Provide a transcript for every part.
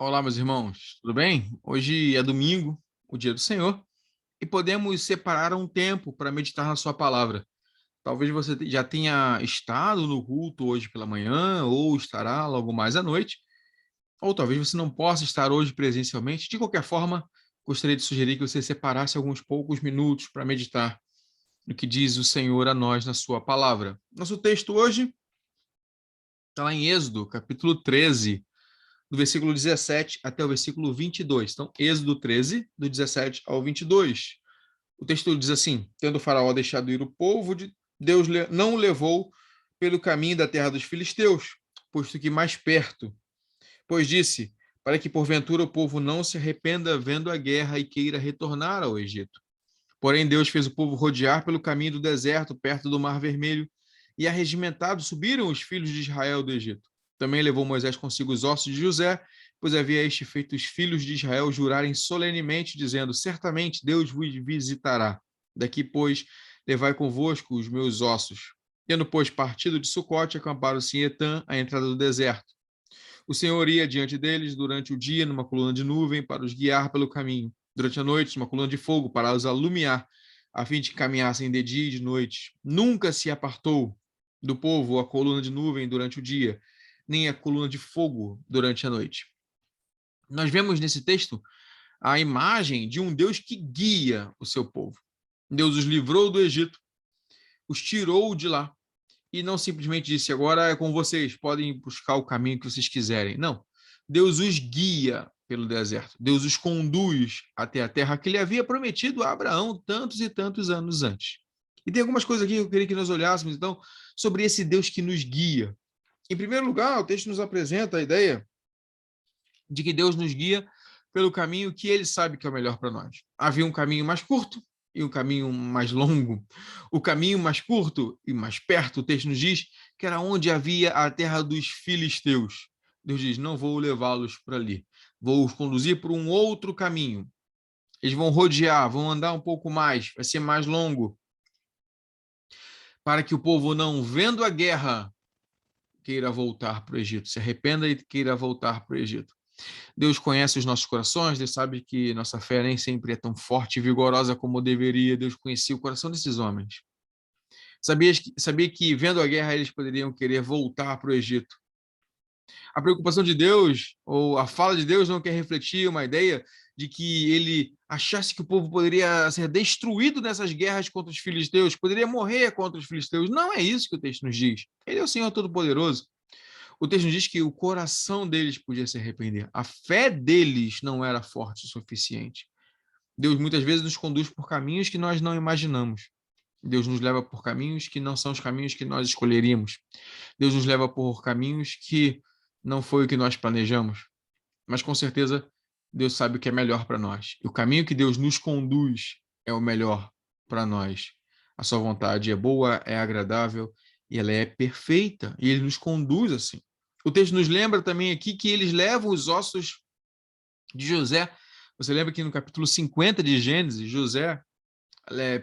Olá, meus irmãos, tudo bem? Hoje é domingo, o dia do Senhor, e podemos separar um tempo para meditar na Sua palavra. Talvez você já tenha estado no culto hoje pela manhã, ou estará logo mais à noite, ou talvez você não possa estar hoje presencialmente. De qualquer forma, gostaria de sugerir que você separasse alguns poucos minutos para meditar no que diz o Senhor a nós na Sua palavra. Nosso texto hoje está lá em Êxodo, capítulo 13. Do versículo 17 até o versículo 22. Então, Êxodo 13, do 17 ao 22. O texto diz assim: tendo o faraó deixado ir o povo, Deus não o levou pelo caminho da terra dos filisteus, posto que mais perto. Pois disse, para que porventura o povo não se arrependa vendo a guerra e queira retornar ao Egito. Porém, Deus fez o povo rodear pelo caminho do deserto, perto do Mar Vermelho, e arregimentados subiram os filhos de Israel do Egito. Também levou Moisés consigo os ossos de José, pois havia este feito os filhos de Israel jurarem solenemente, dizendo: certamente Deus vos visitará. Daqui, pois, levai convosco os meus ossos. Tendo, pois, partido de Sucote, acamparam-se em Etã, à entrada do deserto. O Senhor ia diante deles durante o dia numa coluna de nuvem para os guiar pelo caminho. Durante a noite, uma coluna de fogo para os alumiar, a fim de que caminhassem de dia e de noite. Nunca se apartou do povo a coluna de nuvem durante o dia, nem a coluna de fogo durante a noite. Nós vemos nesse texto a imagem de um Deus que guia o seu povo. Deus os livrou do Egito, os tirou de lá, e não simplesmente disse, agora é com vocês, podem buscar o caminho que vocês quiserem. Não. Deus os guia pelo deserto. Deus os conduz até a terra que ele havia prometido a Abraão tantos e tantos anos antes. E tem algumas coisas aqui que eu queria que nós olhássemos, então, sobre esse Deus que nos guia. Em primeiro lugar, o texto nos apresenta a ideia de que Deus nos guia pelo caminho que ele sabe que é o melhor para nós. Havia um caminho mais curto e um caminho mais longo. O caminho mais curto e mais perto, o texto nos diz, que era onde havia a terra dos filisteus. Deus diz, não vou levá-los para ali. Vou os conduzir por um outro caminho. Eles vão rodear, vão andar um pouco mais, vai ser mais longo, para que o povo, não vendo a guerra, queira voltar para o Egito, se arrependa e queira voltar para o Egito. Deus conhece os nossos corações, Deus sabe que nossa fé nem sempre é tão forte e vigorosa como deveria. Deus conhecia o coração desses homens. Sabia que, vendo a guerra, eles poderiam querer voltar para o Egito. A preocupação de Deus, ou a fala de Deus, não quer refletir uma ideia de que ele achasse que o povo poderia ser destruído nessas guerras contra os filisteus, poderia morrer contra os filisteus. Não é isso que o texto nos diz. Ele é o Senhor Todo-Poderoso. O texto diz que o coração deles podia se arrepender. A fé deles não era forte o suficiente. Deus muitas vezes nos conduz por caminhos que nós não imaginamos. Deus nos leva por caminhos que não são os caminhos que nós escolheríamos. Deus nos leva por caminhos que não foi o que nós planejamos. Mas com certeza Deus sabe o que é melhor para nós. E o caminho que Deus nos conduz é o melhor para nós. A sua vontade é boa, é agradável e ela é perfeita. E ele nos conduz assim. O texto nos lembra também aqui que eles levam os ossos de José. Você lembra que no capítulo 50 de Gênesis, José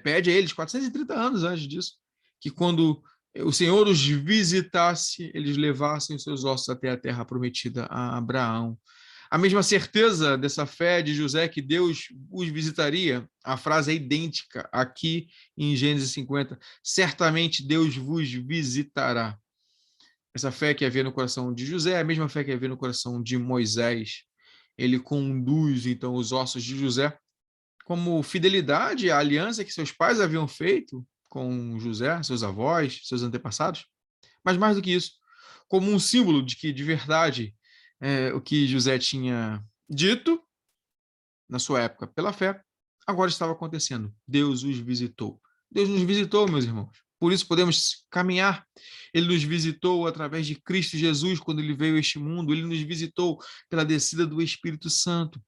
pede a eles, 430 anos antes disso, que quando o Senhor os visitasse, eles levassem os seus ossos até a terra prometida a Abraão. A mesma certeza dessa fé de José que Deus os visitaria, a frase é idêntica aqui em Gênesis 50. Certamente Deus vos visitará. Essa fé que havia no coração de José é a mesma fé que havia no coração de Moisés. Ele conduz, então, os ossos de José como fidelidade à aliança que seus pais haviam feito com José, seus avós, seus antepassados. Mas mais do que isso, como um símbolo de que, de verdade, o que José tinha dito na sua época pela fé, agora estava acontecendo. Deus os visitou. Deus nos visitou, meus irmãos. Por isso podemos caminhar. Ele nos visitou através de Cristo Jesus quando ele veio a este mundo. Ele nos visitou pela descida do Espírito Santo.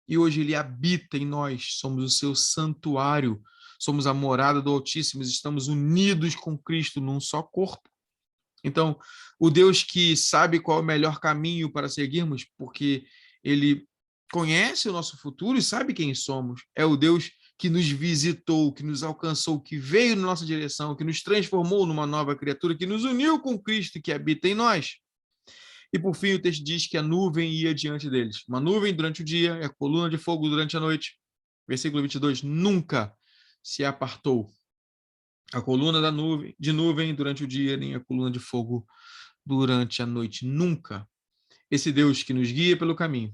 E hoje ele habita em nós. Somos o seu santuário. Somos a morada do Altíssimo. Estamos unidos com Cristo num só corpo. Então, o Deus que sabe qual é o melhor caminho para seguirmos, porque ele conhece o nosso futuro e sabe quem somos, é o Deus que nos visitou, que nos alcançou, que veio na nossa direção, que nos transformou numa nova criatura, que nos uniu com Cristo que habita em nós. E por fim, o texto diz que a nuvem ia diante deles. Uma nuvem durante o dia e a coluna de fogo durante a noite. Versículo 22, nunca se apartou a coluna de nuvem durante o dia, nem a coluna de fogo durante a noite. Nunca. Esse Deus que nos guia pelo caminho,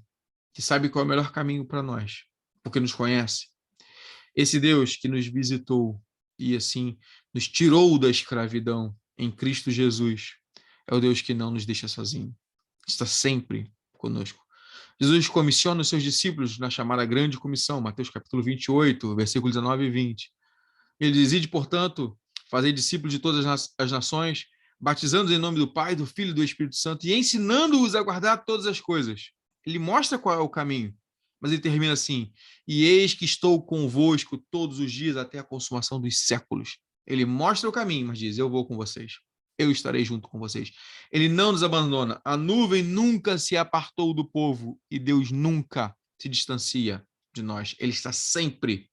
que sabe qual é o melhor caminho para nós, porque nos conhece. Esse Deus que nos visitou e assim nos tirou da escravidão em Cristo Jesus, é o Deus que não nos deixa sozinho. Está sempre conosco. Jesus comissiona os seus discípulos na chamada Grande Comissão, Mateus capítulo 28, versículos 19 e 20. Ele diz, ide, portanto, fazer discípulos de todas as nações, batizando-os em nome do Pai, do Filho e do Espírito Santo e ensinando-os a guardar todas as coisas. Ele mostra qual é o caminho, mas ele termina assim, e eis que estou convosco todos os dias até a consumação dos séculos. Ele mostra o caminho, mas diz, eu vou com vocês. Eu estarei junto com vocês. Ele não nos abandona. A nuvem nunca se apartou do povo e Deus nunca se distancia de nós. Ele está sempre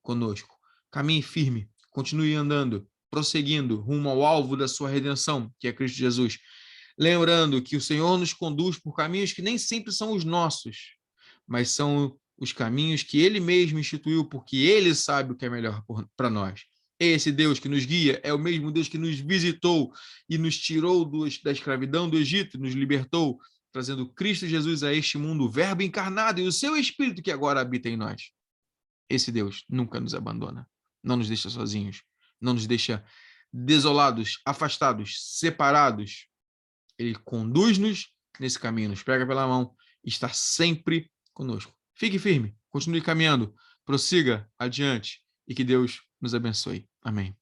conosco. Caminhe firme, continue andando, prosseguindo rumo ao alvo da sua redenção, que é Cristo Jesus. Lembrando que o Senhor nos conduz por caminhos que nem sempre são os nossos, mas são os caminhos que Ele mesmo instituiu, porque Ele sabe o que é melhor para nós. Esse Deus que nos guia é o mesmo Deus que nos visitou e nos tirou da escravidão do Egito, nos libertou, trazendo Cristo Jesus a este mundo, o Verbo encarnado e o seu Espírito que agora habita em nós. Esse Deus nunca nos abandona, não nos deixa sozinhos, não nos deixa desolados, afastados, separados. Ele conduz-nos nesse caminho, nos pega pela mão e está sempre conosco. Fique firme, continue caminhando, prossiga adiante e que Deus nos abençoe. Amém.